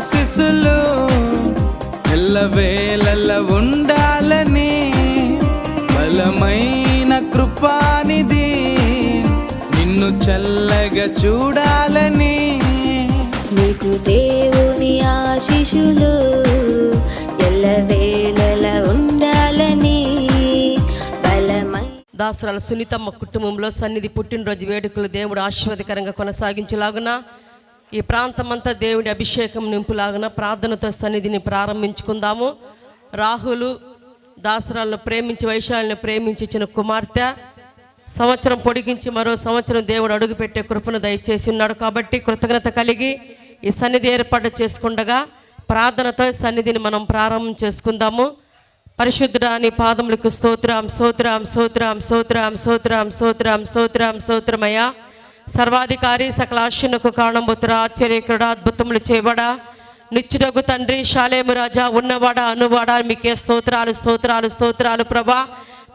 ఆశీస్సులు ఎల్లవేళల ఉండాలని, బలమైన కృపానిధి నిన్ను చల్లగా చూడాలని, నీకు దేవుని ఆశీస్సులు ఎల్లవేళల ఉండాలని, బలమై. దాసరాల సునీతమ్మ కుటుంబంలో సన్నిధి పుట్టినరోజు వేడుకలు దేవుడు ఆశీర్వాదకరంగా కొనసాగించలాగున, ఈ ప్రాంతమంతా దేవుడి అభిషేకం నింపులాగున ప్రార్థనతో సన్నిధిని ప్రారంభించుకుందాము. రాహులు దాసరాలను ప్రేమించి వైశాల్ని ప్రేమించి ఇచ్చిన కుమార్తె సంవత్సరం పొడిగించి మరో సంవత్సరం దేవుడు అడుగుపెట్టే కృపను దయచేసి ఉన్నాడు. కాబట్టి కృతజ్ఞత కలిగి ఈ సన్నిధి ఏర్పాటు చేసుకుండగా ప్రార్థనతో సన్నిధిని మనం ప్రారంభం చేసుకుందాము. పరిశుద్ధుడా నీ పాదములకు స్తోత్రం స్తోత్రం స్తోత్రం స్తోత్రం స్తోత్రం స్తోత్రం స్తోత్రం స్తోత్రమయ్యా. సర్వాధికారి సకల ఆశీనుకు కారణంబుతురా ఆశ్చర్యకరుడా అద్భుతములు చేయబడా నిత్యుడగు తండ్రి షాలేము రాజా ఉన్నవాడా అనువాడా మీకే స్తోత్రాలు స్తోత్రాలు స్తోత్రాలు ప్రభా.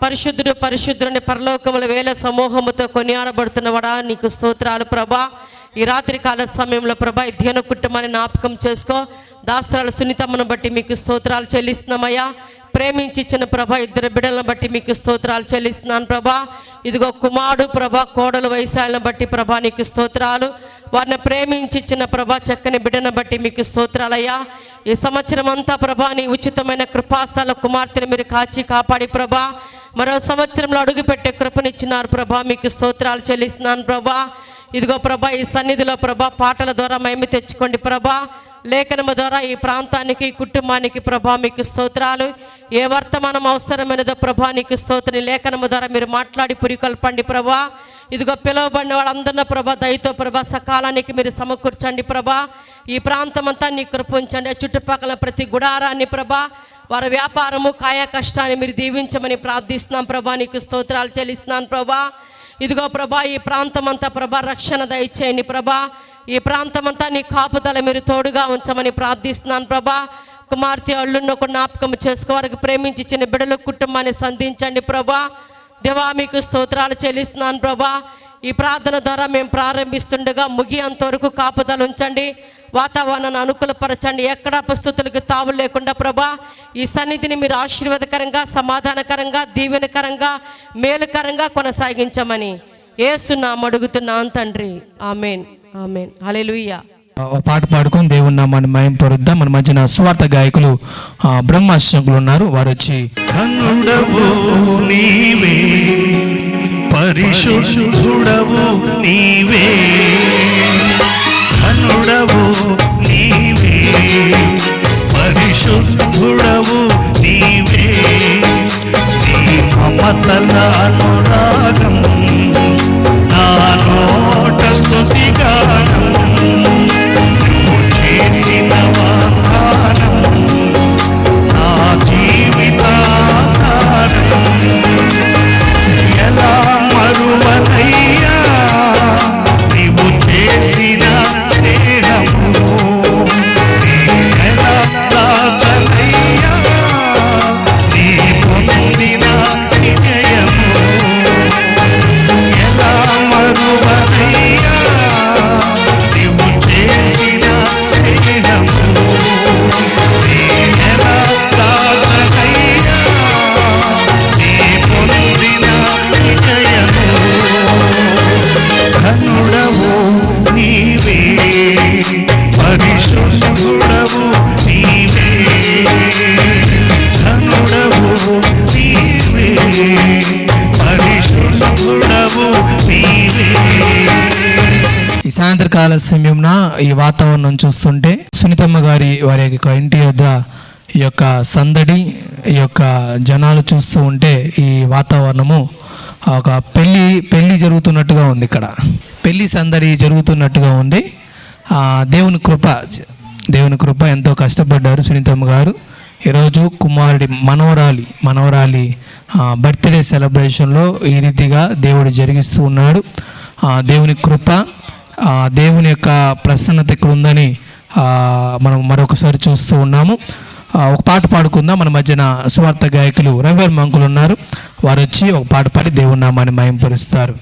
పరిశుద్ధుడు పరిశుద్ధుని పరలోకముల వేల సమూహముతో కొనియాడబడుతున్నవాడా నీకు స్తోత్రాలు ప్రభా. ఈ రాత్రి కాల సమయంలో ప్రభా ఈ ధ్యాన కుటుంబాన్ని జ్ఞాపకం చేసుకో. దాసరాల సునీతమ్మను బట్టి మీకు స్తోత్రాలు చెల్లిస్తున్నామయ్యా. ప్రేమించి ఇచ్చిన ప్రభా ఇద్దరు బిడ్డలను బట్టి మీకు స్తోత్రాలు చెల్లిస్తున్నాను ప్రభా. ఇదిగో కుమారుడు ప్రభా కోడలు వైశాలను బట్టి ప్రభా నీకు స్తోత్రాలు. వారిని ప్రేమించి ఇచ్చిన ప్రభా చక్కని బిడ్డను బట్టి మీకు స్తోత్రాలయ్యా. ఈ సంవత్సరం అంతా ప్రభా నీ ఉచితమైన కృపాస్థల కుమార్తెను మీరు కాచి కాపాడి ప్రభా మరో సంవత్సరంలో అడుగుపెట్టే కృపనిచ్చినారు ప్రభా మీకు స్తోత్రాలు చెల్లిస్తున్నాను ప్రభా. ఇదిగో ప్రభా ఈ సన్నిధిలో ప్రభా పాటల ద్వారా మహిమ తెచ్చుకోండి ప్రభా. లేఖనము ద్వారా ఈ ప్రాంతానికి ఈ కుటుంబానికి ప్రభా మీకు స్తోత్రాలు. ఏ వర్తమానం అవసరమైనదో ప్రభా నీకు స్తోత్రం. లేఖనము ద్వారా మీరు మాట్లాడి పురికొల్పండి ప్రభా. ఇదిగో పిలువబడిన వాళ్ళందరినీ ప్రభా దయతో ప్రభా సకాలానికి మీరు సమకూర్చండి ప్రభా. ఈ ప్రాంతం అంతా నీ కృప ఉంచండి. చుట్టుపక్కల ప్రతి గుడారాన్ని ప్రభా వారి వ్యాపారము కాయ కష్టాన్ని మీరు దీవించమని ప్రార్థిస్తున్నాం ప్రభా. నీకు స్తోత్రాలు చెల్లిస్తున్నాను ప్రభా. ఇదిగో ప్రభా ఈ ప్రాంతం అంతా ప్రభా రక్షణ దయచేయండి ప్రభా. ఈ ప్రాంతమంతా నీ కాపుదల మీరు తోడుగా ఉంచమని ప్రార్థిస్తున్నాను ప్రభా. కుమార్తె అల్లున్న ఒక జ్ఞాపకం చేసుకో. వారికి ప్రేమించి ఇచ్చిన బిడ్డల కుటుంబాన్ని సంధించండి ప్రభా. దేవా మీకు స్తోత్రాలు చెల్లిస్తున్నాను ప్రభా. ఈ ప్రార్థన ద్వారా మేము ప్రారంభిస్తుండగా ముగియంతవరకు కాపుదల ఉంచండి. వాతావరణాన్ని అనుకూలపరచండి. ఎక్కడ పరిస్థితులకు తావు లేకుండా ప్రభా ఈ సన్నిధిని మీరు ఆశీర్వాదకరంగా సమాధానకరంగా దీవెనకరంగా మేలుకరంగా కొనసాగించమని యేసునామమున అడుగుతున్నాను తండ్రి. ఆమేన్ ఆమేన్ హల్లెలూయా. ఒక పాట పాడుకొని దేవుని నామాన్ని మహిమపరుద్దాం. మన మధ్యన స్వార్థ గాయకులు బ్రహ్మశంకులు ఉన్నారు. వారు వచ్చి కనుడవు నీవే పరిశుద్ధుడవు నీవే, కనుడవు నీవే పరిశుద్ధుడవు నీవే, నీ మమతల అనురాగం నా నోట స్తుతిగానం, నువ్వు చేసిన వాగ్దానం నా జీవితాధారం, ఎలా మరువనయ్యా నీవు చేసిన స్నేహము, ఎలా దాచనయ్యా నీ పొందిన విజయము, ఎలా మరువనయ్యా నీవు చేసిన స్నేహము, ఎలా దాచనయ్యా నీ పొందిన విజయము, కనుడవు నీవే పరిశుద్ధుడవు నీవే, కనుడవు నీవే పరిశుద్ధుడవు నీవే. ఈ సాయంత్రకాల సమయంలో ఈ వాతావరణం చూస్తుంటే సునీతమ్మ గారి వారి యొక్క ఇంటి వద్ద ఈ యొక్క సందడి ఈ యొక్క జనాలు చూస్తూ ఉంటే ఈ వాతావరణము ఒక పెళ్ళి జరుగుతున్నట్టుగా ఉంది. ఇక్కడ పెళ్ళి సందడి జరుగుతున్నట్టుగా ఉంది. దేవుని కృప ఎంతో కష్టపడ్డారు సునీతమ్మ గారు. ఈరోజు కుమారుడి మనవరాలి బర్త్డే సెలబ్రేషన్లో ఈ రీతిగా దేవుడు జరిగిస్తూ ఉన్నాడు. దేవుని కృప దేవుని యొక్క ప్రసన్నత ఇక్కడ ఉందని మనం మరొకసారి చూస్తూ ఉన్నాము. ఒక పాట పాడుకుందాం. మన మధ్యన సువార్త గాయకులు రవి మంకులు ఉన్నారు. వారు వచ్చి ఒక పాట పాడి దేవుని నామాన్ని మహిమపరుస్తారు.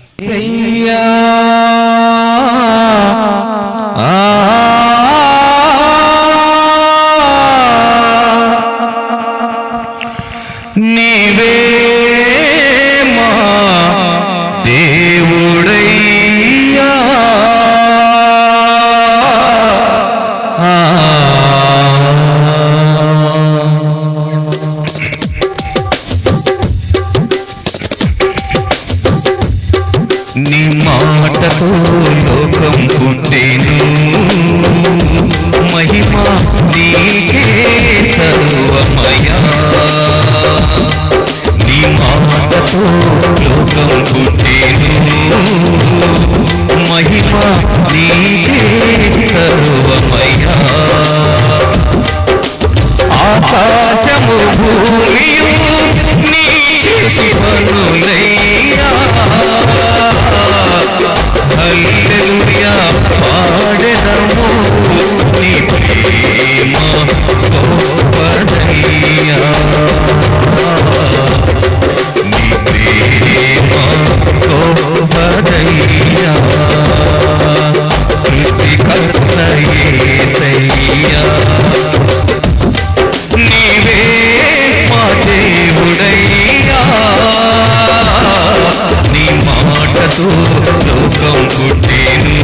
నీవే మా దేవుడయ్యా నీ మాటతో లోకం పుట్టెను మహిమ నీకే సర్వమయా నీ మాటతో లోకం పుట్టెను మహిమ నీకే సర్వమయా ఆకాశము భూమియు నీ చేతి పనులయ్యా హల్లెలూయా పాడెదము నీ ప్రేమ గొప్పదయ్యా నీ ప్రేమ గొప్పదయ్యా సృష్టికర్త యేసయ్యా నీవే మా దేవుడయ్యా నీ మాటతో లోకం పుట్టెను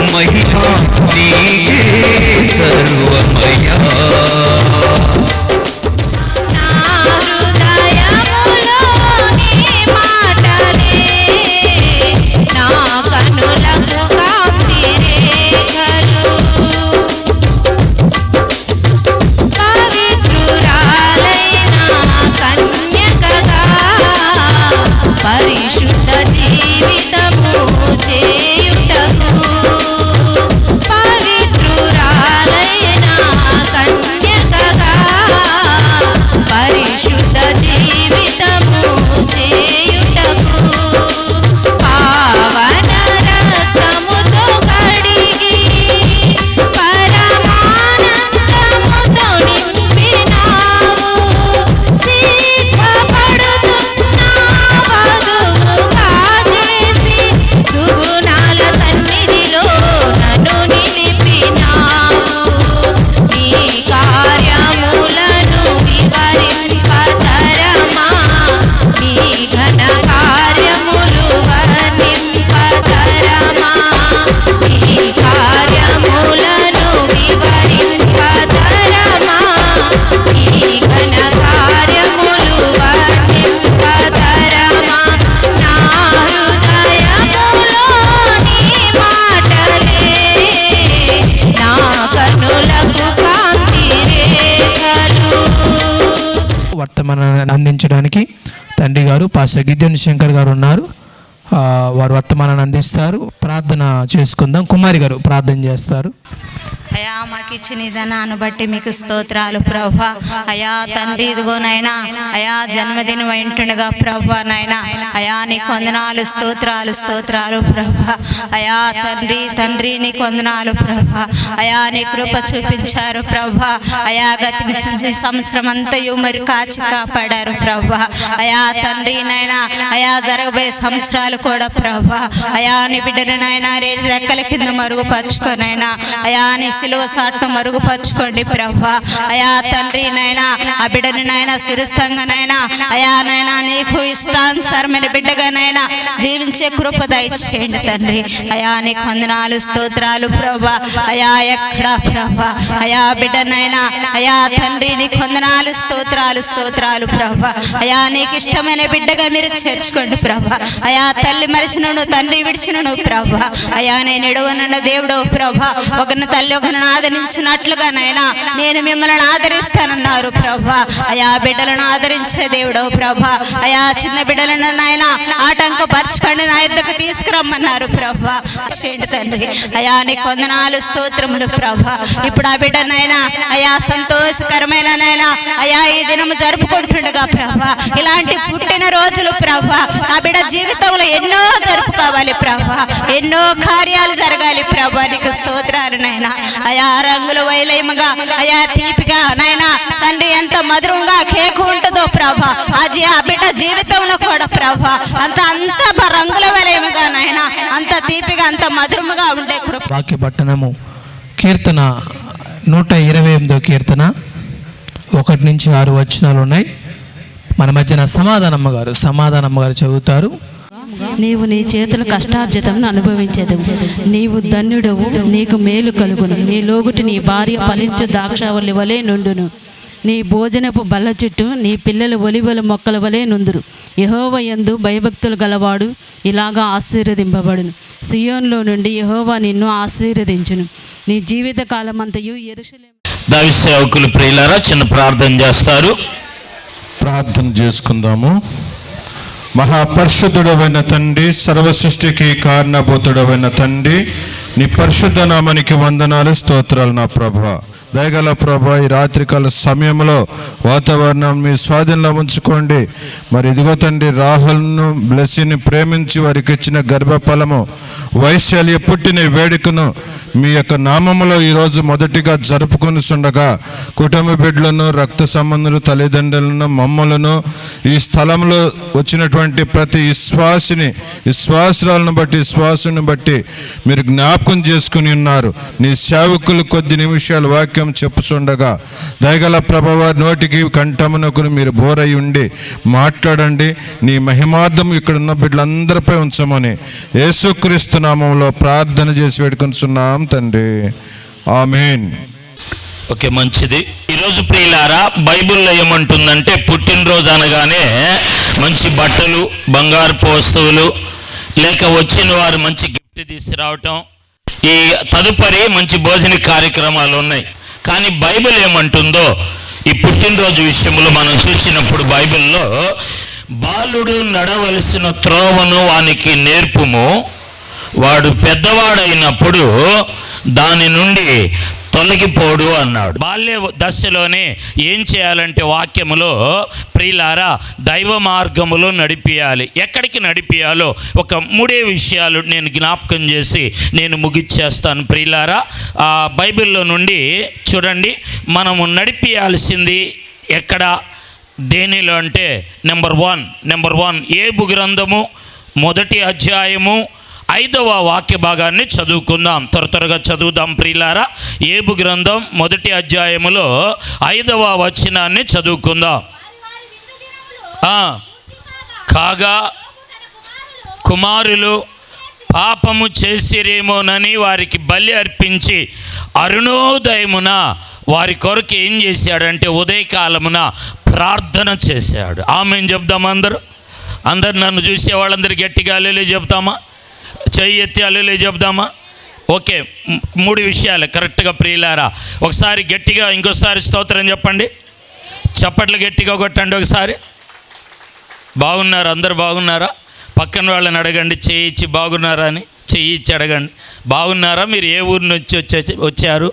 మహిమ నీకే సర్వమయా పరిశుద్ధ జీవితము చేయుటకు పవిత్రురాలైన కన్యకగా పరిశుద్ధ జీవితము చేయుటకు పావన రక్తముతో కడిగి పరమానందముతో నింపినావు సుగుణాల సన్నిధిలో నన్ను నిలిపినావు నీ కార్యములను వివరింపతరమా నీ ఘన కార్యములు వర్ణింపతరమా నీ కార్యములను వివరింపతరమా నీ ఘన కార్యములు వర్ణింపతరమా నా హృదయములో నీ మాటలే నా కన్నులకు కాంతి రేఖలు వర్తమానాన్ని అందించడానికి తండ్రి గారు పాస్టర్ గిద్యోని శంకర్ గారు ఉన్నారు. వారు వర్తమానాన్ని అందిస్తారు. ప్రార్థన చేసుకుందాం. కుమారి గారు ప్రార్థన చేస్తారు. అయా మాకు ఇచ్చిన విధానాన్ని బట్టి మీకు స్తోత్రాలు ప్రభా. అయా తండ్రి ఇదిగోనైనా అయా జన్మదినం వింటుండగా ప్రభా నాయన అయా నీకు వందనాలు స్తోత్రాలు స్తోత్రాలు ప్రభా. అయా తండ్రి నీకు వందనాలు ప్రభా. అయా నీ కృప చూపించారు ప్రభా. అయా గతి సంవత్సరం అంతయు మరి కాచి కాపాడారు ప్రభా. అయా తండ్రి నాయన అయా జరగబోయే సంవత్సరాలు కూడా ప్రభా. అయా నీ బిడ్డను నాయన రెక్కల కింద మరుగుపరుచుకోనైనా అయా నీ సిలువ సాట్ను మరుగుపరుచుకోండి ప్రభా. అయా తండ్రి నైనా ఆ బిడ్డని నైనా స్థిరస్థంగా నైనా అయా నైనా నీకు ఇష్టానుసారమైన బిడ్డగానైనా జీవించే కృప దయచేయండి తండ్రి. అయా నీకు వందనాలు స్తోత్రాలు ప్రభా. అయా ఎక్కడ ప్రభా అయా బిడ్డనైనా అయా తండ్రి నీకు వందనాలు స్తోత్రాలు స్తోత్రాలు ప్రభా. అయా నీకు ఇష్టమైన బిడ్డగా మీరు చేర్చుకోండి ప్రభా. అయా తల్లి మరిచినను తండ్రి విడిచినను ప్రభా. అయా నేను ఎడవనన్న దేవుడు ప్రభా. ఒకరిని తల్లి ఒకరిని ఆదరించినట్లుగా నైనా నేను మిమ్మల్ని ఆదరిస్తానన్నారు ప్రభా. అయా బిడ్డలను ఆదరించే దేవుడు ప్రభా. అయా చిన్న బిడ్డలను నాయన ఆటంకపరచుకొని నా యొద్దకు తీసుకురమ్మన్నారు ప్రభా. చేయండి తండ్రి. అయా నీకు వందనాలు స్తోత్రములు ప్రభా. ఇప్పుడు ఆ బిడ్డనైనా అయా సంతోషకరమైన నైనా అయా ఈ దినము జరుపుకుంటుండగా ప్రభా ఇలాంటి పుట్టిన రోజులు ప్రభా ఆ బిడ్డ జీవితంలో ఎన్నో జరుపుకోవాలి ప్రభా. ఎన్నో కార్యాలు జరగాలి ప్రభా. నీకు స్తోత్రాలు నైనా. అయా రంగులు వైలయముగా అయా తీపిగా నైనా తండ్రి ఎంత మధురంగా కేకు ఉంటుందో ప్రభా. అది ఆ బిడ్డ జీవితంలో కూడా ప్రభా అంత రంగుల వైలయముగా నైనా అంత తీపిగా అంత మధురముగా ఉండే కృప. వాక్య పట్టణము కీర్తన 128వ కీర్తన 1 నుంచి 6 వచనాలు ఉన్నాయి. మన మధ్యన సమాధానమ్మ గారు చదువుతారు. నీవు నీ చేతుల కష్టార్జితమును అనుభవించేదవు. నీవు ధన్యుడవు, నీకు మేలు కలుగును. నీ లోగుటి నీ భార్య ఫలించు ద్రాక్షవల్లి వలె నుండును. నీ భోజనపు బల్ల చుట్టూ నీ పిల్లలు ఒలివల మొక్కల వలె నుందురు. యెహోవా యందు భయభక్తులు గలవాడు ఇలాగా ఆశీర్వదింపబడును. సియోన్లో నుండి యెహోవా నిన్ను ఆశీర్వదించును. నీ జీవిత కాలమంతయు యెరూషలేము. దైవ సేవకులు ప్రియులారా చిన్న ప్రార్థన చేస్తారు. ప్రార్థన చేసుకుందాము. మహాపరిశుద్ధుడవైన తండ్రి, సర్వ సృష్టికి కారణభూతుడవైన తండ్రి, నీ పరిశుద్ధ నామానికి వందనాలు, స్తోత్రాలు నా ప్రభువా. దయగల ప్రభా, ఈ రాత్రికాల సమయంలో వాతావరణం మీ స్వాధీనంలో ఉంచుకోండి. మరి ఇదిగో తండ్రి, రాహుల్ను బ్లెస్సీని ప్రేమించి వారికి ఇచ్చిన గర్భఫలము వైశాల్య పుట్టిన వేడుకను మీ యొక్క నామములో ఈరోజు మొదటిగా జరుపుకొనిచుండగా కుటుంబ బిడ్డలను, రక్త సంబంధులు, తల్లిదండ్రులను, మమ్మలను, ఈ స్థలంలో వచ్చినటువంటి ప్రతి విశ్వాసులను బట్టి మీరు జ్ఞాపకం చేసుకుని ఉన్నారు. నీ సేవకులు కొద్ది నిమిషాలు వాక్యం చెప్పుచుండగా దయగల ప్రభువా, నోటికి కంఠమునకు మీరు బోరై ఉండి మాట్లాడండి. నీ మహిమార్థం ఇక్కడ ఉన్న బిడ్డలందరిపై ఉంచమని యేసుక్రీస్తు నామములో ప్రార్థన చేసి వేడుకొంచున్నాం తండ్రి, ఆమేన్. ఓకే, మంచిది. ఈరోజు ప్రియులారా, బైబిల్లో ఏమంటుందంటే పుట్టినరోజు అనగానే మంచి బట్టలు, బంగారపు వస్తువులు, లేక వచ్చిన వారు మంచి గిఫ్ట్ తీసుకురావటం, ఈ తదుపరి మంచి భోజన కార్యక్రమాలు ఉన్నాయి. కానీ బైబిల్ ఏమంటుందో ఈ పుట్టినరోజు విషయంలో మనం చూసినప్పుడు బైబిల్లో బాలుడు నడవలసిన త్రోవను వానికి నేర్పుము, వాడు పెద్దవాడైనప్పుడు దాని నుండి తొలగిపోడు అన్నాడు. బాల్య దశలోనే ఏం చేయాలంటే వాక్యములో ప్రియులారా దైవ మార్గములో నడిపియాలి. ఎక్కడికి నడిపియాలో ఒక 3 విషయాలు నేను జ్ఞాపకం చేసి నేను ముగిచ్చేస్తాను. ప్రియులారా, ఆ బైబిల్లో నుండి చూడండి, మనము నడిపియాల్సింది ఎక్కడ, దేనిలో అంటే నెంబర్ వన్ ఏబు గ్రంథము 1వ అధ్యాయము 5వ వాక్య భాగాన్ని చదువుకుందాం. త్వరగా చదువుదాం ప్రియులారా. ఏబు గ్రంథం 1వ అధ్యాయములో 5వ వచనాన్ని చదువుకుందాం. కాగా కుమారులు పాపము చేసిరేమోనని వారికి బలి అర్పించి అరుణోదయమున వారి కొరకు ఏం చేశాడంటే ఉదయకాలమున ప్రార్థన చేశాడు. ఆమేన్ చెప్దామా? అందరు నన్ను చూసే వాళ్ళందరూ గట్టిగా హల్లెలూయా చెప్తామా? చెయ్యి ఎత్తి హల్లెలూయా చెప్దామా? ఓకే, 3 విషయాలు కరెక్ట్గా ప్రియులారా. ఒకసారి గట్టిగా ఇంకోసారి స్తోత్రం చెప్పండి. చప్పట్లు గట్టిగా కొట్టండి ఒకసారి. బాగున్నారు? అందరు బాగున్నారా? పక్కన వాళ్ళని అడగండి, చెయ్యి ఇచ్చి బాగున్నారా అని. చెయ్యి ఇచ్చి అడగండి, బాగున్నారా? మీరు ఏ ఊరు నుంచి వచ్చారు?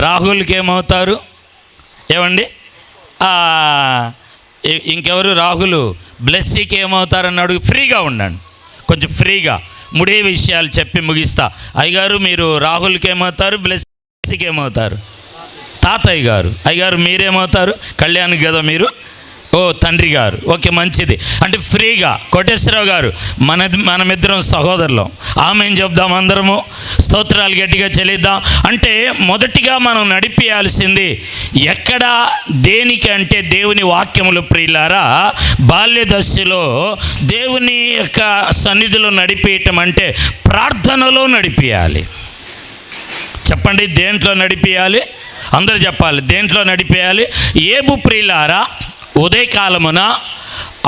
రాహుల్కి ఏమవుతారు? ఏమండి? ఇంకెవరు? రాహుల్ బ్లెస్సీకి ఏమవుతారని అడుగు. ఫ్రీగా ఉండండి, కొంచెం ఫ్రీగా 3 విషయాలు చెప్పి ముగిస్తా. అయ్యగారు మీరు రాహుల్కి ఏమవుతారు? బ్లెస్సీకి ఏమవుతారు? తాతయ్య గారు. అయ్యగారు మీరేమవుతారు? కళ్యాణ్ కదా మీరు? ఓ తండ్రి గారు. ఓకే, మంచిది. అంటే ఫ్రీగా. కోటేశ్వరరావు గారు, మనమిద్దరం సహోదరులం. ఆమేన్ చెప్దాం అందరము. స్తోత్రాలు గట్టిగా చెల్లిద్దాం. అంటే మొదటిగా మనం నడిపియాల్సింది ఎక్కడ, దేనికి అంటే దేవుని వాక్యములు ప్రియులారా. బాల్య దశలో దేవుని యొక్క సన్నిధిలో నడిపేయటం అంటే ప్రార్థనలో నడిపియాలి. చెప్పండి, దేంట్లో నడిపియాలి? అందరూ చెప్పాలి, దేంట్లో నడిపేయాలి? ఏబు ప్రియులారా ఉదయకాలమున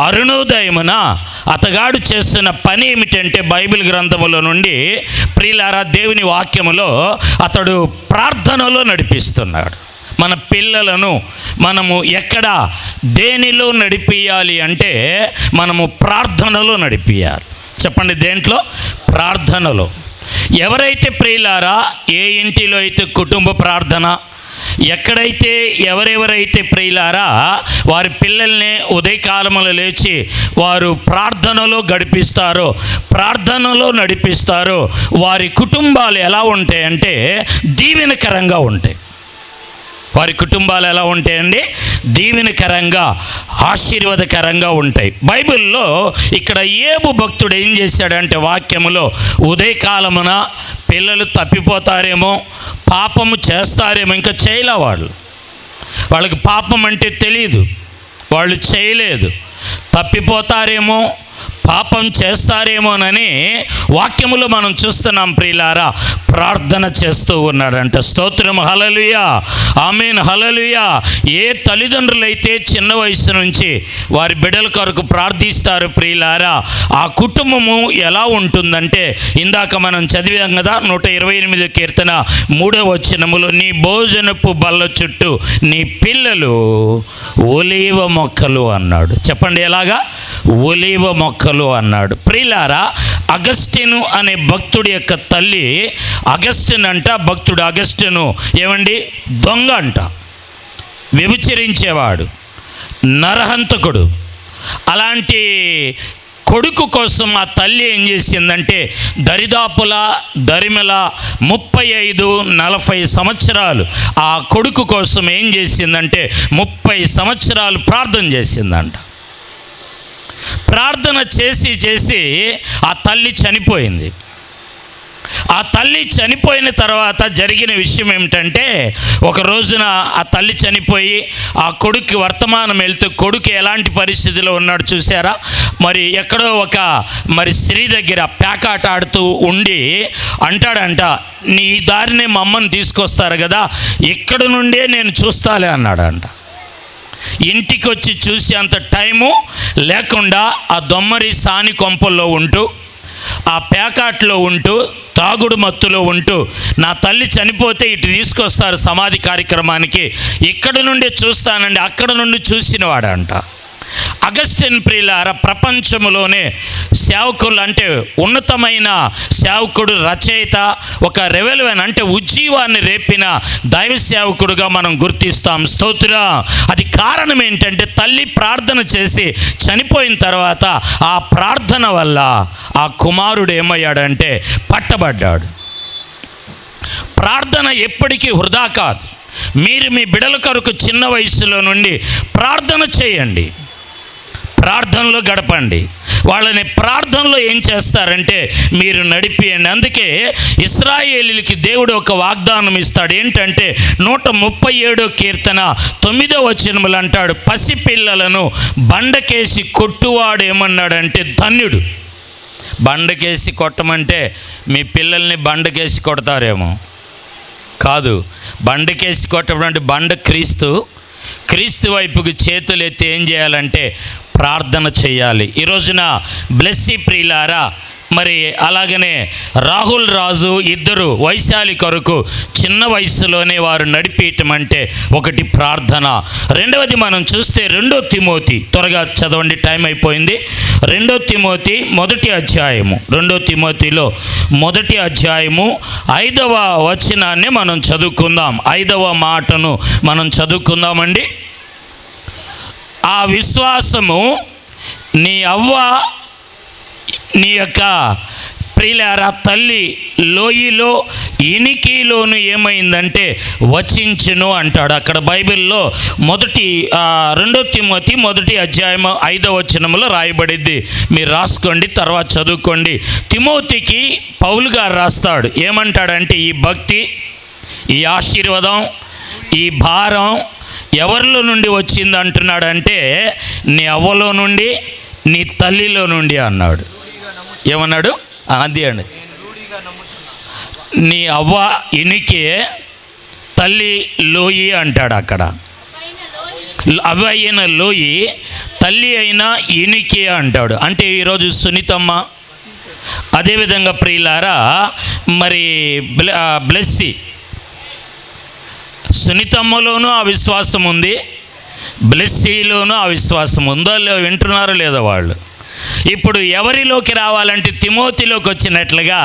అరుణోదయమున అతగాడు చేస్తున్న పని ఏమిటంటే బైబిల్ గ్రంథములో నుండి ప్రియులారా దేవుని వాక్యములో అతడు ప్రార్థనలో నడిపిస్తున్నాడు. మన పిల్లలను మనము ఎక్కడ, దేనిలో నడిపియాలి అంటే మనము ప్రార్థనలో నడిపియాలి. చెప్పండి, దేంట్లో? ప్రార్థనలో. ఎవరైతే ప్రియులారా ఏ ఇంటిలో అయితే కుటుంబ ప్రార్థన, ఎక్కడైతే ఎవరెవరైతే ప్రియులారా వారి పిల్లల్ని ఉదయకాలములో లేచి వారు ప్రార్థనలో గడిపిస్తారో, ప్రార్థనలో నడిపిస్తారో, వారి కుటుంబాలు ఎలా ఉంటాయంటే దీవెనకరంగా ఉంటాయి. వారి కుటుంబాలు ఎలా ఉంటాయండి? దీవెనకరంగా, ఆశీర్వాదకరంగా ఉంటాయి. బైబిల్లో ఇక్కడ ఏబు భక్తుడు ఏం చేశాడంటే వాక్యములో ఉదయకాలమున పిల్లలు తప్పిపోతారేమో, పాపము చేస్తారేమో, ఇంకా చేయలే వాళ్ళు. వాళ్ళకి పాపం అంటే తెలియదు, వాళ్ళు చేయలేదు, తప్పిపోతారేమో, పాపం చేస్తారేమోనని వాక్యములో మనం చూస్తున్నాం ప్రియులారా. ప్రార్థన చేస్తూ ఉన్నాడంట. స్తోత్రం, హల్లెలూయా, ఆమేన్, హల్లెలూయా. ఏ తల్లిదండ్రులైతే చిన్న వయసు నుంచి వారి బిడ్డల కొరకు ప్రార్థిస్తారు ప్రియులారా, ఆ కుటుంబము ఎలా ఉంటుందంటే, ఇందాక మనం చదివాం కదా 128 కీర్తన 3వ వచనములో, నీ భోజనపు బల్ల చుట్టూ నీ పిల్లలు ఒలీవ మొక్కలు అన్నాడు. చెప్పండి ఎలాగా? ఒలీవ మొక్కలు అన్నాడు. ప్రియులారా, అగస్టిను అనే భక్తుడి యొక్క తల్లి, అగస్టిన్ అంట, భక్తుడు అగస్టిను ఏమండి, దొంగ అంట, వ్యభిచరించేవాడు, నరహంతకుడు. అలాంటి కొడుకు కోసం ఆ తల్లి ఏం చేసిందంటే, దరిమిల 35-40 సంవత్సరాలు ఆ కొడుకు కోసం ఏం చేసిందంటే 30 సంవత్సరాలు ప్రార్థన చేసిందంట. ప్రార్థన చేసి ఆ తల్లి చనిపోయింది. ఆ తల్లి చనిపోయిన తర్వాత జరిగిన విషయం ఏమిటంటే, ఒక రోజున ఆ తల్లి చనిపోయి ఆ కొడుకు వర్తమానం వెళ్తూ, కొడుకు ఎలాంటి పరిస్థితిలో ఉన్నాడు చూసారా? మరి ఎక్కడో ఒక స్త్రీ దగ్గర పేకాట ఆడుతూ ఉండి అంటాడంట, నీ దారినే మా అమ్మని తీసుకొస్తారు కదా, ఇక్కడ నుండే నేను చూస్తాలే అన్నాడంట. ఇంటికి వచ్చి చూసి అంత టైము లేకుండా ఆ దొమ్మరి సాని కొంపల్లో ఉంటూ, ఆ పేకాట్లో ఉంటూ, తాగుడు మత్తులో ఉంటూ, నా తల్లి చనిపోతే ఇటు తీసుకొస్తారు సమాధి కార్యక్రమానికి, ఇక్కడ నుండి చూస్తానండి, అక్కడ నుండి చూసినవాడంట. అగస్టిన్ ప్రియులారా, ప్రపంచంలోనే సేవకులు అంటే ఉన్నతమైన సేవకుడు, రచయిత, ఒక రెవెల్వెన్ అంటే ఉజ్జీవాన్ని రేపిన దైవ సేవకుడుగా మనం గుర్తిస్తాం. స్తోత్ర. అది కారణం ఏంటంటే, తల్లి ప్రార్థన చేసి చనిపోయిన తర్వాత ఆ ప్రార్థన వల్ల ఆ కుమారుడు ఏమయ్యాడంటే పట్టబడ్డాడు. ప్రార్థన ఎప్పటికీ వృధా కాదు. మీరు మీ బిడ్డల కొరకు చిన్న వయసులో నుండి ప్రార్థన చేయండి, ప్రార్థనలో గడపండి. వాళ్ళని ప్రార్థనలో ఏం చేస్తారంటే మీరు నడిపియండి. అందుకే ఇశ్రాయేలీయులకి దేవుడు ఒక వాగ్దానం ఇస్తాడు. ఏంటంటే 137 కీర్తన 9వ వచనములు అంటాడు, పసిపిల్లలను బండకేసి కొట్టువాడు ఏమన్నాడంటే ధన్యుడు. బండకేసి కొట్టమంటే మీ పిల్లల్ని బండకేసి కొడతారేమో కాదు. బండకేసి కొట్టడం అంటే బండ క్రీస్తు వైపుకి చేతులు ఎత్తి ఏం చేయాలంటే ప్రార్థన చేయాలి. ఈ రోజున బ్లెస్సీ ప్రియులారా, మరి అలాగనే రాహుల్ రాజు ఇద్దరు వైశాలి కొరకు చిన్న వయసులోనే వారు నడిపేయటం అంటే ఒకటి ప్రార్థన. రెండవది మనం చూస్తే 2 తిమోతి, త్వరగా చదవండి, టైం అయిపోయింది. 2 తిమోతి 1వ అధ్యాయము, 2 తిమోతిలో 1వ అధ్యాయము 5వ వచనాన్ని మనం చదువుకుందాం. 5వ మాటను మనం చదువుకుందామండి. ఆ విశ్వాసము నీ అవ్వ, నీ యొక్క ప్రియులారా తల్లి లోయలో ఇనికిలోను ఏమైందంటే వచించును అంటాడు. అక్కడ బైబిల్లో 2 తిమోతి 1వ అధ్యాయం 5వ వచనంలో రాయబడింది. మీరు రాసుకోండి, తర్వాత చదువుకోండి. తిమోతికి పౌలు గారు రాస్తాడు. ఏమంటాడంటే, ఈ భక్తి, ఈ ఆశీర్వాదం, ఈ భారం ఎవరిలో నుండి వచ్చింది అంటున్నాడంటే, నీ అవ్వలో నుండి, నీ తల్లిలో నుండి అన్నాడు. ఏమన్నాడు? అది అండి, నీ అవ్వ ఇనికే, తల్లి లోయి అంటాడు. అక్కడ అవ్వ అయిన లోయి, తల్లి అయిన ఇనికే అంటాడు. అంటే ఈరోజు సునీతమ్మ, అదేవిధంగా ప్రియులారా మరి బ్లెస్సీ, సునీతమ్మలోనూ ఆ విశ్వాసం ఉంది, బ్లెస్సీలోనూ ఆ విశ్వాసం ఉందో వింటున్నారో లేదో వాళ్ళు. ఇప్పుడు ఎవరిలోకి రావాలంటే తిమోతిలోకి వచ్చినట్లుగా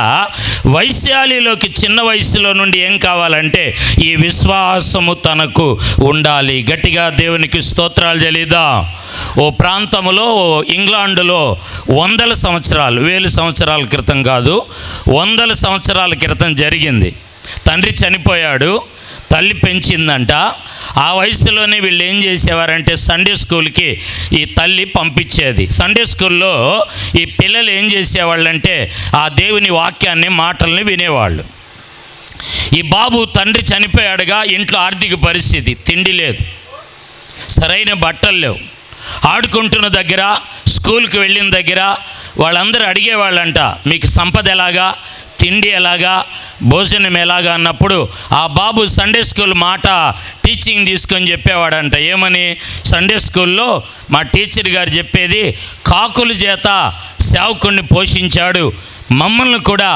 వైశాలిలోకి చిన్న వయసులో నుండి ఏం కావాలంటే ఈ విశ్వాసము తనకు ఉండాలి. గట్టిగా దేవునికి స్తోత్రాలు చెల్లిద్దాం. ఓ ప్రాంతంలో, ఇంగ్లాండులో 100 సంవత్సరాలు, 1000 సంవత్సరాల క్రితం కాదు, 100 సంవత్సరాల క్రితం జరిగింది. తండ్రి చనిపోయాడు, తల్లి పెంచిందంట. ఆ వయసులోనే వీళ్ళు ఏం చేసేవారంటే సండే స్కూల్కి ఈ తల్లి పంపించేది. సండే స్కూల్లో ఈ పిల్లలు ఏం చేసేవాళ్ళంటే ఆ దేవుని వాక్యాన్ని, మాటల్ని వినేవాళ్ళు. ఈ బాబు తండ్రి చనిపోయాడుగా, ఇంట్లో ఆర్థిక పరిస్థితి, తిండి లేదు, సరైన బట్టలు లేవు. ఆడుకుంటున్న దగ్గర, స్కూల్కి వెళ్ళిన దగ్గర వాళ్ళందరూ అడిగేవాళ్ళంట, మీకు సంపద ఎలాగా, తిండి ఎలాగా, భోజనం ఎలాగా అన్నప్పుడు ఆ బాబు సండే స్కూల్ మాట టీచింగ్ తీసుకొని చెప్పేవాడంట. ఏమని? సండే స్కూల్లో మా టీచర్ గారు చెప్పేది, కాకుల చేత సేవకుడిని పోషించాడు, మమ్మల్ని కూడా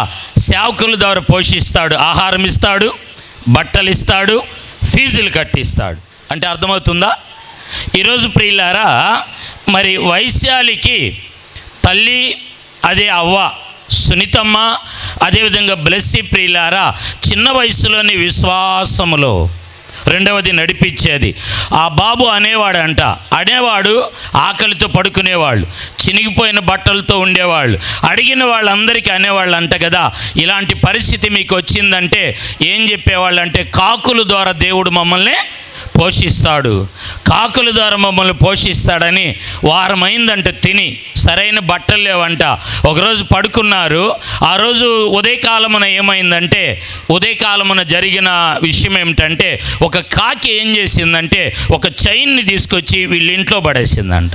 సేవకుల ద్వారా పోషిస్తాడు, ఆహారం ఇస్తాడు, బట్టలు ఇస్తాడు, ఫీజులు కట్టిస్తాడు. అంటే అర్థమవుతుందా? ఈరోజు ప్రియులారా, మరి వైశాలికి తల్లి అదే అవ్వ, సునీతమ్మ, అదేవిధంగా బ్లెస్సీ ప్రియులారా, చిన్న వయసులోని విశ్వాసములో రెండవది నడిపించేది. ఆ బాబు అనేవాడు ఆకలితో పడుకునేవాళ్ళు, చినిగిపోయిన బట్టలతో ఉండేవాళ్ళు, అడిగిన వాళ్ళందరికీ అనేవాళ్ళు అంట కదా, ఇలాంటి పరిస్థితి మీకు వచ్చిందంటే ఏం చెప్పేవాళ్ళు అంటే, కాకుల ద్వారా దేవుడు మమ్మల్ని పోషిస్తాడు, కాకుల ద్వారా మమ్మల్ని పోషిస్తాడని. వారమైందంట తిని, సరైన బట్టలు లేవంట. ఒకరోజు పడుకున్నారు. ఆ రోజు ఉదయకాలమున ఏమైందంటే, ఉదయకాలమున జరిగిన విషయం ఏమిటంటే, ఒక కాకి ఏం చేసిందంటే ఒక చైన్ని తీసుకొచ్చి వీళ్ళ ఇంట్లో పడేసిందంట.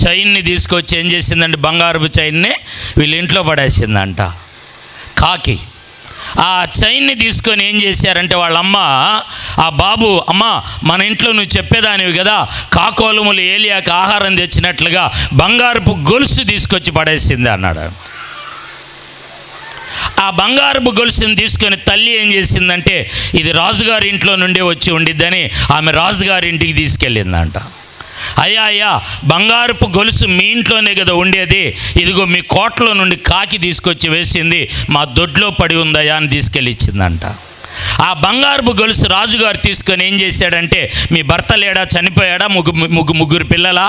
చైన్ని తీసుకొచ్చి ఏం చేసిందంటే, బంగారపు చైన్ని వీళ్ళ ఇంట్లో పడేసిందంట కాకి. ఆ చైన్ని తీసుకొని ఏం చేశారంటే వాళ్ళమ్మ, ఆ బాబు, అమ్మ మన ఇంట్లో నువ్వు చెప్పేదానివి కదా, కాకోలములు ఏలియాకి ఆహారం తెచ్చినట్లుగా బంగారపు గొలుసు తీసుకొచ్చి పడేసింది అన్నాడు. ఆ బంగారపు గొలుసుని తీసుకొని తల్లి ఏం చేసిందంటే, ఇది రాజుగారి ఇంట్లో నుండి వచ్చి ఉండిద్దని ఆమె రాజుగారి ఇంటికి తీసుకెళ్ళిందంట. అయ్యా, బంగారపు గొలుసు మీ ఇంట్లోనే కదా ఉండేది, ఇదిగో మీ కోటలో నుండి కాకి తీసుకొచ్చి వేసింది, మా దొడ్లో పడి ఉందయ్యా అని తీసుకెళ్ళి ఇచ్చిందంట. ఆ బంగారపు గొలుసు రాజుగారు తీసుకొని ఏం చేశాడంటే, మీ భర్త లేడా, చనిపోయాడా, ముగ్గురు పిల్లల,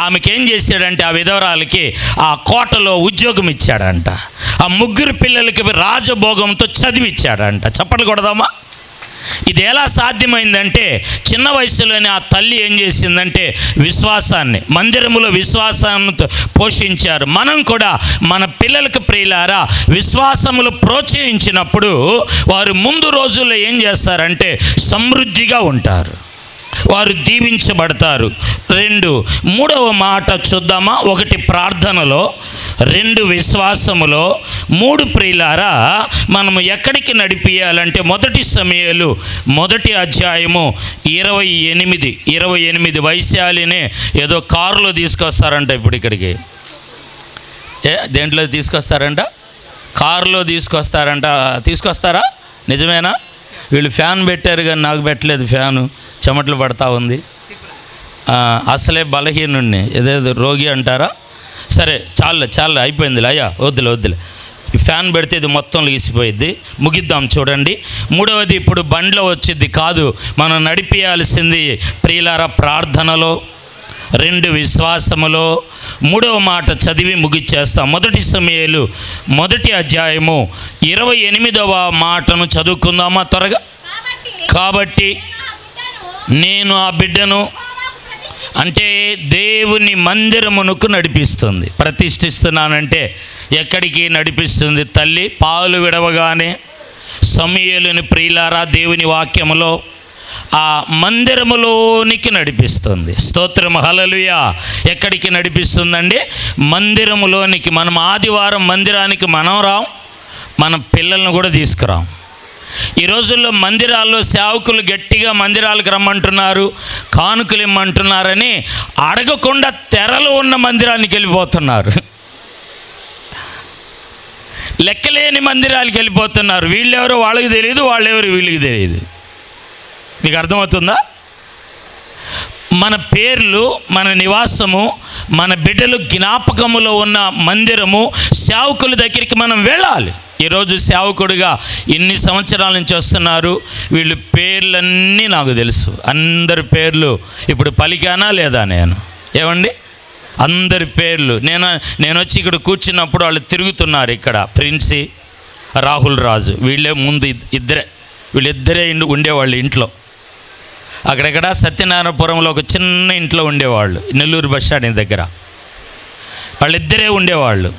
ఆమెకేం చేశాడంటే ఆ విధవరాలకి ఆ కోటలో ఉద్యోగం ఇచ్చాడంట. ఆ ముగ్గురు పిల్లలకి రాజభోగంతో చదివిచ్చాడంట. చప్పట్లు కొడదామా? ఇది ఎలా సాధ్యమైందంటే, చిన్న వయసులోనే ఆ తల్లి ఏం చేసిందంటే విశ్వాసాన్ని, మందిరములో విశ్వాసాన్ని పోషించారు. మనం కూడా మన పిల్లలకు ప్రియులారా విశ్వాసములు ప్రోత్సహించినప్పుడు వారు ముందు రోజుల్లో ఏం చేస్తారంటే సమృద్ధిగా ఉంటారు, వారు దీవించబడతారు. మూడవ మాట చూద్దామా? 1 ప్రార్థనలో, 2 విశ్వాసములో, 3 ప్రియులారా మనము ఎక్కడికి నడిపియాలంటే, 1 సమూయేలు 1వ అధ్యాయము 28. వైశాలినే ఏదో కారులో తీసుకొస్తారంట. ఇప్పుడు ఇక్కడికి దేంట్లో తీసుకొస్తారంట? కారులో తీసుకొస్తారా? నిజమేనా? వీళ్ళు ఫ్యాన్ పెట్టారు కానీ నాకు పెట్టలేదు, ఫ్యాను చెమటలు పడతా ఉంది. అసలే బలహీనుణ్ణి, ఏదేదో రోగి అంటారా? సరే చాలు అయిపోయిందిలే అయ్యా, వద్దులే. ఈ ఫ్యాన్ పెడితే ఇది మొత్తం లెగిసిపోయిద్ది. ముగిద్దాం చూడండి. 3వది ఇప్పుడు బండ్లో వచ్చింది కాదు, మనం నడిపియాల్సింది ప్రియులారా ప్రార్థనలో, 2 విశ్వాసములో, 3వ మాట చదివి ముగిచ్చేస్తాం. 1 సమూయేలు 1వ అధ్యాయము 28వ మాటను చదువుకుందామా త్వరగా? కాబట్టి నేను ఆ బిడ్డను, అంటే దేవుని మందిరమునకు నడిపిస్తుంది, ప్రతిష్ఠిస్తున్నానంటే ఎక్కడికి నడిపిస్తుంది తల్లి? పాలు విడవగానే సమూయేలుని ప్రియులారా దేవుని వాక్యములో ఆ మందిరములోనికి నడిపిస్తుంది. స్తోత్రం, హల్లెలూయా. ఎక్కడికి నడిపిస్తుందండి? మందిరములోనికి. మనం ఆదివారం మందిరానికి మనం రాం, మన పిల్లలను కూడా తీసుకురాం. ఈ రోజుల్లో మందిరాల్లో సేవకులు గట్టిగా మందిరాలకు రమ్మంటున్నారు, కానుకలు ఇమ్మంటున్నారని అడగకుండా తెరలు ఉన్న మందిరానికి వెళ్ళిపోతున్నారు, లెక్కలేని మందిరాలకు వెళ్ళిపోతున్నారు. వీళ్ళెవరో వాళ్ళకి తెలియదు, వాళ్ళెవరు వీళ్ళకి తెలియదు. మీకు అర్థమవుతుందా? మన పేర్లు, మన నివాసము, మన బిడ్డలు జ్ఞాపకములో ఉన్న మందిరము, సేవకుల దగ్గరికి మనం వెళ్ళాలి. ఈరోజు సేవకుడిగా ఎన్ని సంవత్సరాల నుంచి వస్తున్నారు, వీళ్ళు పేర్లన్నీ నాకు తెలుసు. అందరి పేర్లు ఇప్పుడు పలికానా లేదా నేను? ఏమండి, అందరి పేర్లు నేను వచ్చి ఇక్కడ కూర్చున్నప్పుడు వాళ్ళు తిరుగుతున్నారు. ఇక్కడ ప్రిన్సీ, రాహుల్ రాజు, వీళ్ళే ముందు వీళ్ళిద్దరే ఉండేవాళ్ళు ఇంట్లో. అక్కడెక్కడ సత్యనారాయణపురంలో ఒక చిన్న ఇంట్లో ఉండేవాళ్ళు, నెల్లూరు బస్ స్టాండ్ దగ్గర. వాళ్ళిద్దరే ఉండేవాళ్ళు.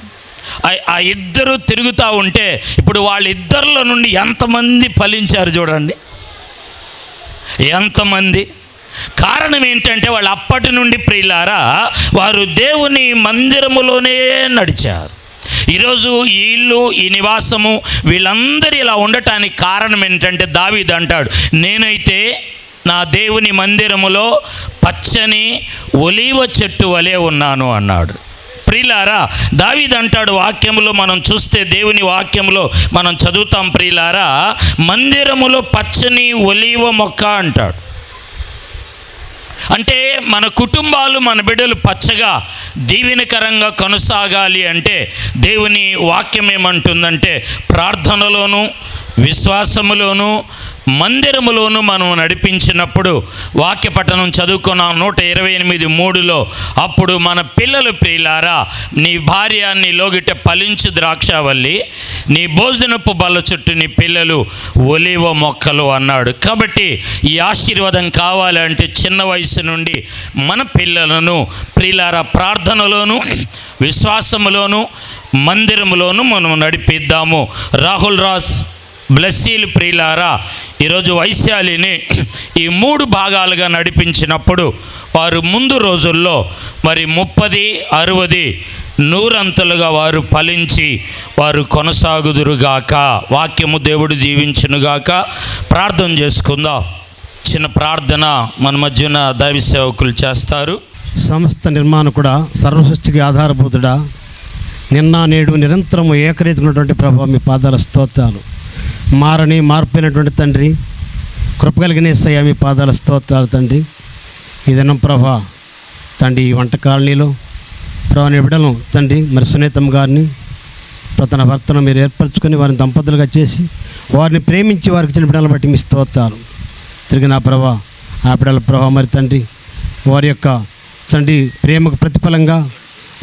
ఆ ఇద్దరు తిరుగుతూ ఉంటే ఇప్పుడు వాళ్ళిద్దరిలో నుండి ఎంతమంది ఫలించారు చూడండి, ఎంతమంది. కారణం ఏంటంటే వాళ్ళు అప్పటి నుండి ప్రియులారా వారు దేవుని మందిరములోనే నడిచారు. ఈరోజు ఈ ఇల్లు, ఈ నివాసము, వీళ్ళందరూ ఇలా ఉండటానికి కారణం ఏంటంటే దావీదు అంటాడు, నేనైతే నా దేవుని మందిరములో పచ్చని ఒలీవ చెట్టు వలె ఉన్నాను అన్నాడు. ప్రియులారా, దావీదు అంటాడు, వాక్యములో మనం చూస్తే దేవుని వాక్యములో మనం చదువుతాం ప్రియులారా, మందిరములో పచ్చని ఒలీవ మొక్క అంటాడు. అంటే మన కుటుంబాలు, మన బిడ్డలు పచ్చగా దీవెనకరంగా కొనసాగాలి అంటే దేవుని వాక్యం ఏమంటుందంటే ప్రార్థనలోను, విశ్వాసములోను, మందిరములోను మనం నడిపించినప్పుడు వాక్య పఠనం చదువుకున్నాం 128:3 అప్పుడు మన పిల్లలు ప్రియులారా, నీ భార్య నీ లోగిట ఫలించు ద్రాక్షావల్లి, నీ భోజనపు బల్ల చుట్టూ నీ పిల్లలు ఒలీవ మొక్కలు అన్నాడు. కాబట్టి ఈ ఆశీర్వాదం కావాలంటే చిన్న వయసు నుండి మన పిల్లలను ప్రియులారా ప్రార్థనలోను, విశ్వాసములోను, మందిరములోను మనం నడిపిద్దాము. రాహుల్ రాజ్, బ్లెస్సీలు ప్రియులారా ఈరోజు వైశాలిని ఈ 3 భాగాలుగా నడిపించినప్పుడు వారు ముందు రోజుల్లో మరి 30, 60, 100 వారు ఫలించి వారు కొనసాగుదురుగాక. వాక్యము దేవుడు దీవించునుగాక. ప్రార్థన చేసుకుందాం. చిన్న ప్రార్థన మన మధ్యన దైవ సేవకులు చేస్తారు. సమస్త నిర్మాణకుడా, సర్వసృష్టికి ఆధారభూతుడా, నిన్న నేడు నిరంతరము ఏకరీతినటువంటి ప్రభావ మీ పాదాల స్తోత్రాలు. మారని మార్పైనటువంటి తండ్రి, కృపగలిగిన యేసయ్య మీ పాదాల స్తోత్రాలు తండ్రి. ఈ దినం ప్రభా తండ్రి ఈ వంట కాలనీలో ప్రభా నీ బిడ్డలను తండ్రి మరి సునీతమ్మ గారిని తన భర్తను మీరు ఏర్పరచుకొని వారిని దంపతులుగా చేసి వారిని ప్రేమించి వారికి ఇచ్చిన బిడ్డలను బట్టి మీ స్తోత్రాలు. తిరిగి నా ప్రభా ఆ బిడ్డల ప్రభా మరి తండ్రి వారి యొక్క తండ్రి ప్రేమకు ప్రతిఫలంగా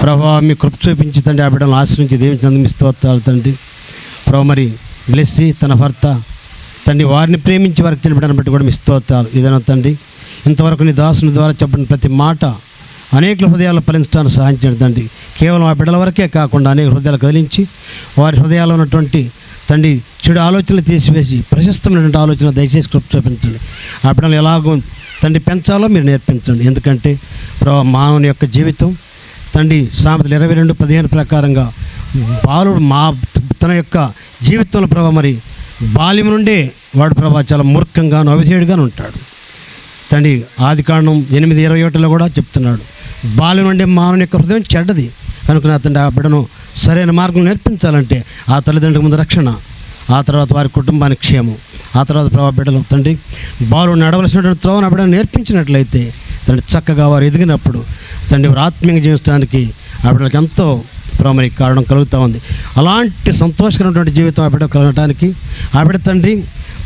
ప్రభా మీ కృప చూపించి తండ్రి ఆ బిడ్డలను ఆశ్రయించి దీవించినందుకు మీ స్తోత్రాలు తండ్రి. ప్రభా మరి బ్లెస్సి తన భర్త తండ్రి వారిని ప్రేమించి వారికి ఇచ్చిన బిడ్డను బట్టి కూడా మీ స్తోత్రాలు. ఇదైనా తండ్రి ఇంతవరకు నీ దాసుని ద్వారా చెప్పిన ప్రతి మాట అనేక హృదయాలు ఫలించడానికి సహాయం చేయండి తండ్రి. కేవలం ఆ బిడ్డల వరకే కాకుండా అనేక హృదయాలు కదిలించి వారి హృదయాల్లో ఉన్నటువంటి తండ్రి చెడు ఆలోచనలు తీసివేసి ప్రశస్తమైనటువంటి ఆలోచన దయచేసి కృప చూపించండి. ఆ బిడ్డలు ఎలాగో తండ్రి పెంచాలో మీరు నేర్పించండి. ఎందుకంటే మానవుని యొక్క జీవితం తండ్రి సామెతలు 22:15 ప్రకారంగా బాలుడు తన యొక్క జీవితంలో ప్రభావ మరి బాల్యం నుండే వాడు ప్రభావ చాలా మూర్ఖంగాను అవిధేయుడిగాను ఉంటాడు. తండ్రి ఆదికాండం 8:21 కూడా చెప్తున్నాడు, బాల్యం నుండి మానవుని యొక్క హృదయం చెడ్డది కనుక నా తండ్రి ఆ బిడ్డను సరైన మార్గం నేర్పించాలంటే ఆ తల్లిదండ్రులకు ముందు రక్షణ, ఆ తర్వాత వారి కుటుంబానికి క్షేమం, ఆ తర్వాత ప్రభావ బిడ్డలు తండ్రి బాలుడు నడవలసినటువంటి త్రోవను ఆ బిడ్డను నేర్పించినట్లయితే తండ్రి చక్కగా వారు ఎదిగినప్పుడు తండ్రి వారు ఆత్మీయంగా జీవించడానికి ఆ బిడ్డలకు ఎంతో మరి కారణం కలుగుతూ ఉంది. అలాంటి సంతోషకరమైనటువంటి జీవితం ఆ బిడ్డ కలగటానికి ఆ బిడ్డ తండ్రి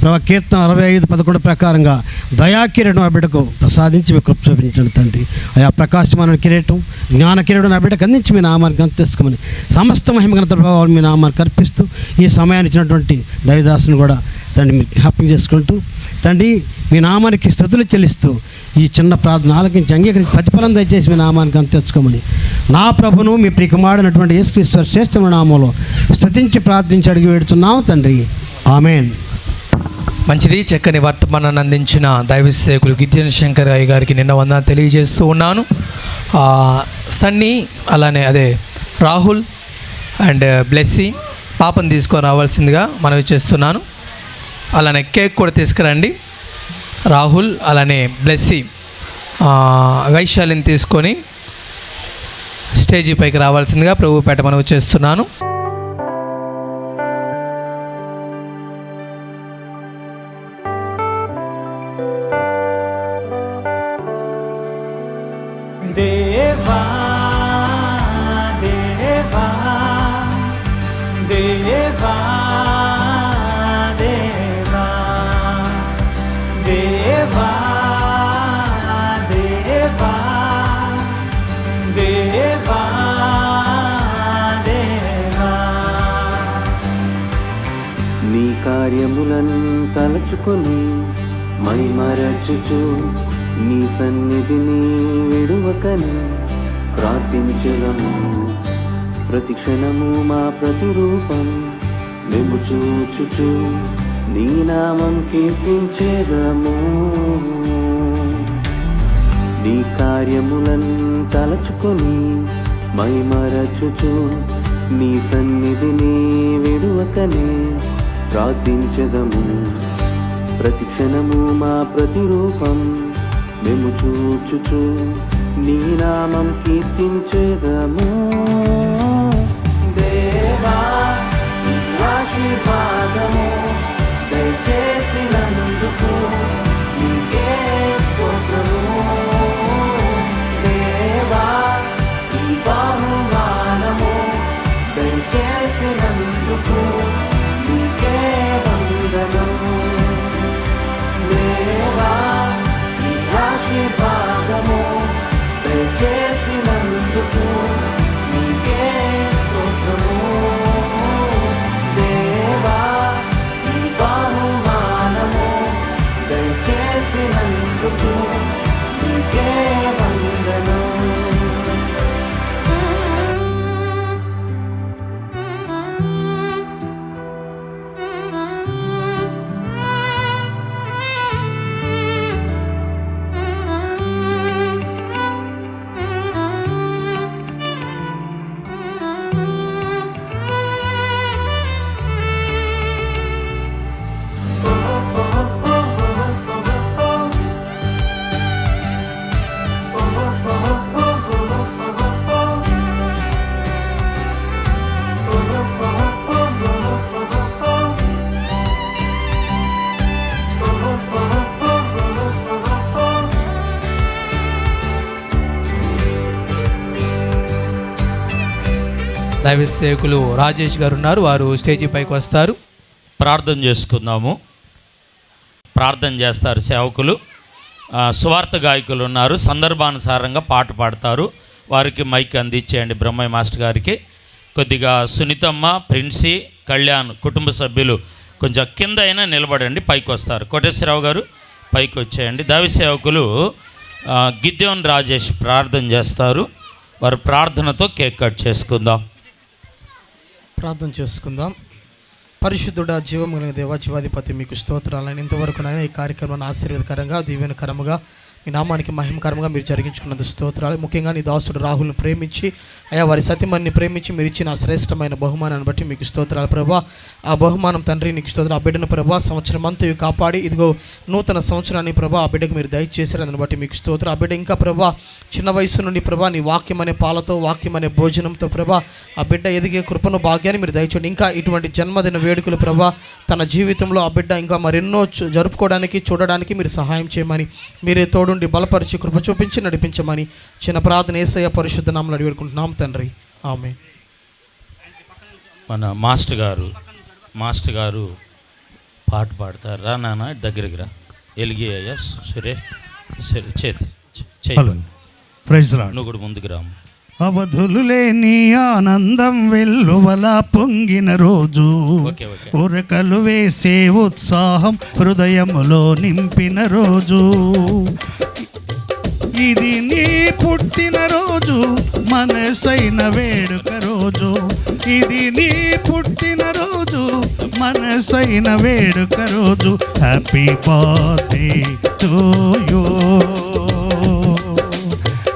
ప్రభా కీర్తన 65:11 ప్రకారంగా దయాకిరీటం ఆ బిడ్డకు ప్రసాదించి మీ కృప చూపించండి తండ్రి. ఆయా ప్రకాశమైన కిరీటం, జ్ఞాన కిరీటం ఆ బిడ్డకు అందించి మీ నామానికి అంతేసుకోమని సమస్త మహిమగణత ప్రభావాలు మీ నామానికి అర్పిస్తూ ఈ సమయాన్ని ఇచ్చినటువంటి దైవదాసుని కూడా తండ్రి మీరు జ్ఞాపకం చేసుకుంటూ తండ్రి మీ నామానికి స్తుతులు చెల్లిస్తూ ఈ చిన్న ప్రార్థన ఆలకించి అంగీకరించి ప్రతిఫలం దయచేసి మీ నామానికి అంతేసుకోమని నా ప్రభును మీ ప్రియకుమారుడైనటువంటి యేసుక్రీస్తు శ్రేష్టమైన నామంలో స్తుతించి ప్రార్థించి అడిగి వేడుతున్నాము తండ్రి. ఆమేన్. మంచిది. చక్కని వర్తమానాన్ని అందించిన దైవ సేవకులు గిద్యోన్ శంకర్ అయ్య గారికి నిన్న వందనాలు తెలియజేస్తూ ఉన్నాను. సన్నీ అలానే రాహుల్ అండ్ బ్లెస్సీ పాపను తీసుకొని రావాల్సిందిగా మనవి చేస్తున్నాను. అలానే కేక్ కూడా తీసుకురండి. రాహుల్ అలానే బ్లెస్సీ వైశాలిని తీసుకొని స్టేజీ పైకి రావాల్సిందిగా ప్రభుపేట మనవి చేస్తున్నాను. దేవా దేవా దేవా దేవా దేవా దేవా దేవా దేవా నీ కార్యములను తలచుకొని మైమరచుచు నీ సన్నిధిని విడువకని ప్రార్థించెదము. ప్రతిక్షణము మా ప్రతిరూపం మేము చూచుచు నీ నామం కీర్తించెదము. నీ కార్యములను తలచుకొని మైమరచుచు నీ సన్నిధిని విడువకనే ప్రార్థించెదము. ప్రతిక్షణము మా ప్రతిరూపం మేము చూచుచు నీ నామం కీర్తించెదము. దేవా నీ ఆశీర్వాదము దయచేసినందుకు నీకే స్తోత్రము. దేవా ఈ బహుమానము దయచేసినందుకు నీకే వందనము. దేవా ఈ ఆశీర్వాదము దయచేసినందుకు నీకే స్తోత్రము. దేవా ఈ బహుమానము దయచేసినందుకు నీకే వందనము. దైవ సేవకులు రాజేష్ గారు ఉన్నారు, వారు స్టేజీ పైకి వస్తారు. ప్రార్థన చేసుకుందాము. ప్రార్థన చేస్తారు సేవకులు. సువార్త గాయకులు ఉన్నారు, సందర్భానుసారంగా పాట పాడతారు. వారికి మైక్ అందించేయండి బ్రహ్మయ్య మాస్టర్ గారికి. కొద్దిగా సునీతమ్మ, ప్రిన్సీ, కళ్యాణ్ కుటుంబ సభ్యులు కొంచెం కింద అయినా నిలబడండి, పైకి వస్తారు. కోటేశ్వరరావు గారు పైకి వచ్చేయండి. దైవ సేవకులు గిద్యోన్ రాజేష్ ప్రార్థన చేస్తారు. వారు ప్రార్థనతో కేక్ కట్ చేసుకుందాం. ప్రార్థన చేసుకుందాం. పరిశుద్ధుడా, జీవం కలిగిన దేవా, జీవాధిపతి మీకు స్తోత్రాలను. ఇంతవరకు నాయన ఈ కార్యక్రమాన్ని ఆశీర్వాదకరంగా, దీవెనకరముగా, మీ నామానికి మహిమకరంగా మీరు జరిగించుకున్నందుకు స్తోత్రాలు. ముఖ్యంగా నీ దాసుడు రాహుల్ని ప్రేమించి, అయా వారి సతీమణిని ప్రేమించి మీరు ఇచ్చిన శ్రేష్టమైన బహుమానాన్ని బట్టి మీకు స్తోత్రాలు ప్రభా. ఆ బహుమానం తండ్రి నీకు స్తోత్రం. ఆ బిడ్డను ప్రభా సంవత్సరం అంతా కాపాడి ఇదిగో నూతన సంవత్సరాన్ని ప్రభా ఆ బిడ్డకు మీరు దయచేశారు, దాన్ని బట్టి మీకు స్తోత్రం. ఆ బిడ్డ ఇంకా ప్రభా చిన్న వయసు నుండి ప్రభా నీ వాక్యం అనే పాలతో, వాక్యం అనే భోజనంతో ప్రభా ఆ బిడ్డ ఎదిగే కృపను, భాగ్యాన్ని మీరు దయచేయండి. ఇంకా ఇటువంటి జన్మదిన వేడుకలు ప్రభా తన జీవితంలో ఆ బిడ్డ ఇంకా మరెన్నో జరుపుకోవడానికి, చూడడానికి మీరు సహాయం చేయమని, మీరే తోడుండి బలపరిచి కృప చూపించి నడిపించమని చిన్న ప్రార్థన యేసయ్య పరిశుద్ధ నామములో అడిగి వేడుకుంటున్నాం తండ్రి, ఆమేన్. మన మాస్టర్ గారు పాట పాడతారు. రా నాన్న దగ్గరికి రా. ఎలిగియ్యా చేతి నువ్వు కూడా ముందుకు రాము. అవధులు లేని ఆనందం వెల్లువలా పొంగిన రోజు, ఉరకలు వేసే ఉత్సాహం హృదయములో నింపిన రోజు, ఇది నీ పుట్టిన రోజు, మనసైన వేడుక రోజు, ఇది నీ పుట్టిన రోజు, మనసైన వేడుక రోజు. Happy birthday to you,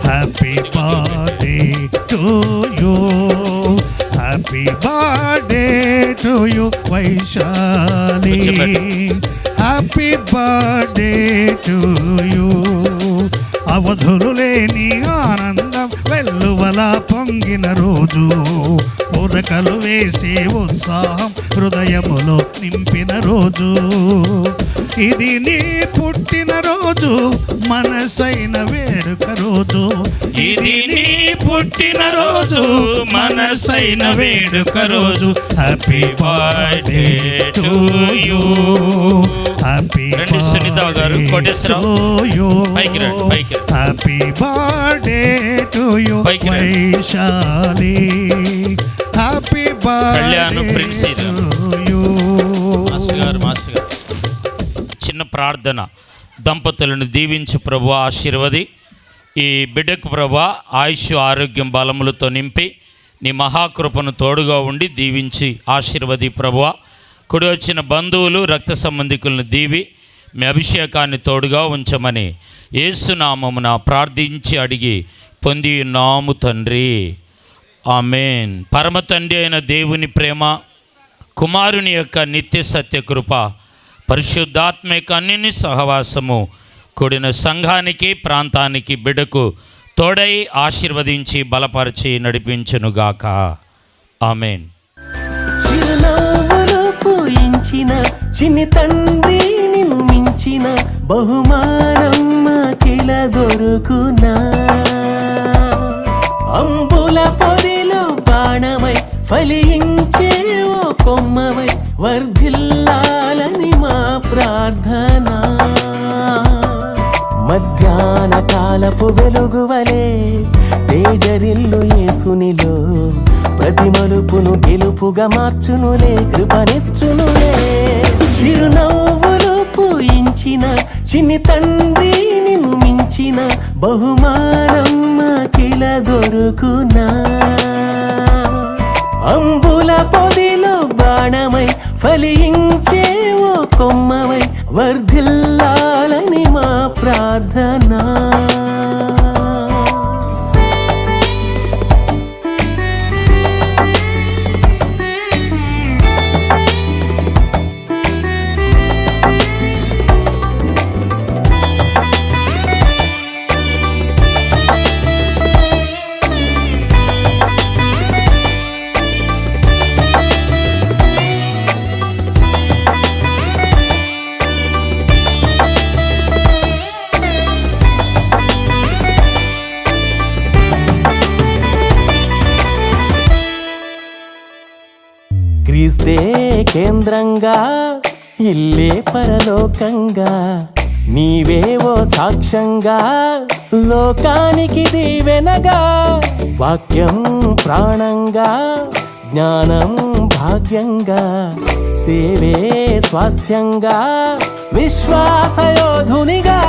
happy birthday to you, happy birthday to you Vaishali, happy birthday to you. అవధులు లేని ఆనందం వెల్లువలా పొంగిన రోజు, ఉరకలు వేసే ఉత్సాహం హృదయములో నింపిన రోజు, ఇది నీ పుట్టిన రోజు, మనసైన వేడుక రోజు, ఇది నీ పుట్టిన రోజు, మనసైన వేడుక రోజు. Happy birthday to you, happy birthday to you, happy birthday to you Vaishali, happy birthday to you. Master గారు చిన్న ప్రార్థన. దంపతులను దీవించి ప్రభు ఆశీర్వది. ఈ బిడ్డకు ప్రభు ఆయుష్, ఆరోగ్యం, బలములతో నింపి నీ మహాకృపను తోడుగా ఉండి దీవించి ఆశీర్వది ప్రభువా. కుడి వచ్చిన బంధువులు, రక్త సంబంధికులను దీవి మీ అభిషేకాన్ని తోడుగా ఉంచమని యేసునామమున ప్రార్థించి అడిగి పొంది ఉన్నాము తండ్రి, ఆమేన్. పరమ తండ్రి అయిన దేవుని ప్రేమ, కుమారుని యొక్క నిత్య సత్య కృప, పరిశుద్ధాత్మ యొక్క అన్నిని సహవాసము కూడిన సంఘానికి, ప్రాంతానికి, బిడ్డకు తోడై ఆశీర్వదించి బలపరిచి నడిపించునుగాక. ఆమేన్. చిరునవ్వులు పూయించిన చిన్ని తండ్రి నిన్ను మించిన బహుమానం మాకిల దొరుకునా. అంబుల పొదిలో బాణమై ఫలించే ఓ కొమ్మవై వర్ధిల్లాలని మా ప్రార్థన. మధ్యాహ్న కాలపు వెలుగువలే తేజరిల్లు యేసునిలో, ప్రతి మలుపును గెలుపుగా మార్చునులే, కృపనిచ్చునులే. చిరునవ్వులు పూయించిన చిన్ని తండ్రి నిన్ను మించిన బహుమానం మాకిల దొరుకునా. అంబుల పొదిలో బాణమై ఫలించే ఓ కొమ్మవై వర్ధిల్లాలని మా ప్రార్థన. క్రీస్తే కేంద్రంగా, ఇల్లే పరలోకంగా, నీవేవో సాక్ష్యంగా, లోకానికి దీవెనగా. వాక్యం ప్రాణంగా, జ్ఞానం భాగ్యంగా, సేవే స్వాస్థ్యంగా, విశ్వాసయోధునిగా.